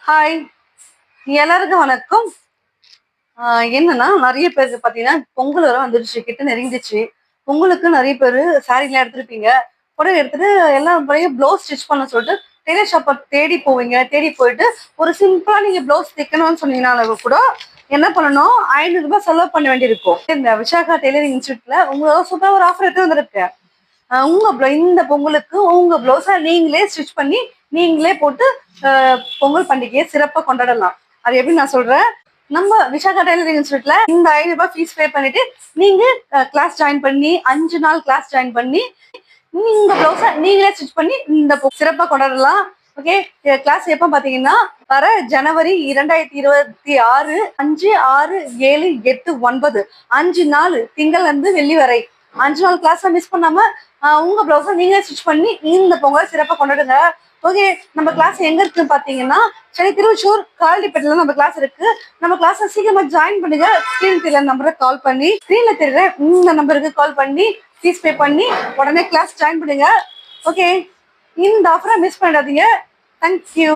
Hi, எல்லாருக்கும் வணக்கம். என்னன்னா நிறைய பேருக்கு பாத்தீங்கன்னா பொங்கல் வர வந்துருச்சு, கிட்ட நெருங்கிடுச்சு. பொங்கலுக்கு நிறைய பேர் சாரீலாம் எடுத்திருப்பீங்க. புடவை எடுத்துட்டு எல்லாம் முறையும் ப்ளவுஸ் ஸ்டிச் பண்ண சொல்லிட்டு டெய்லர் ஷாப்பை தேடி போவீங்க. தேடி போயிட்டு ஒரு சிம்பிளா நீங்க ப்ளவுஸ் தைக்கணும்னு சொன்னீங்கன்னா கூட என்ன பண்ணணும், 500 ரூபாய் செலவு பண்ண வேண்டியிருக்கும். இந்த விஷாகா டெய்லரிங் இன்ஸ்டியூட்ல உங்களோட சூப்பரா ஒரு ஆஃபர் எடுத்து வந்திருக்கு. இந்த பொங்கலுக்கு உங்க ப்ளவுஸை நீங்களே ஸ்டிச் பண்ணி நீங்களே போட்டு பொங்கல் பண்டிகையை சிறப்பா கொண்டாடலாம். அது எப்படி நான் சொல்றேன். நம்ம விஷாகா டெய்லரிங் இன்ஸ்டியூட்ல இந்த 500 ரூபாய் ஃபீஸ் பே பண்ணிட்டு நீங்க கிளாஸ் ஜாயின் பண்ணி 5 நாள் கிளாஸ் ஜாயின் பண்ணி நீங்க ப்ளவுஸை நீங்களே ஸ்டிச் பண்ணி இந்த சிறப்பா கொண்டாடலாம். ஓகே, கிளாஸ் எப்போ பாத்தீங்கன்னா வர ஜனவரி 2026 5 6 7 8 9 5 நாள், திங்கள் இருந்து வெள்ளி வரை 5 நாள் கிளாஸ் மிஸ் பண்ணாம உங்க ப்ளவுஸை நீங்களே ஸ்டிச் பண்ணி இந்த பொங்கல் சிறப்பா கொண்டாடுங்க. ஓகே, நம்ம கிளாஸ் எங்க இருக்குன்னு பாத்தீங்கன்னா சென்னை திருவச்சூர் காலடிப்பேட்டில நம்ம கிளாஸ் இருக்கு. நம்ம கிளாஸ் சீக்கிரமா ஜாயின் பண்ணுங்க. ஸ்கிரீன் தெரியல நம்பரை கால் பண்ணி, ஸ்கிரீன்ல தெரியல இந்த நம்பருக்கு கால் பண்ணி ஃபீஸ் பே பண்ணி உடனே கிளாஸ் ஜாயின் பண்ணுங்க. ஓகே, இந்த ஆஃபரை மிஸ் பண்ணிடாதீங்க. தேங்க்யூ.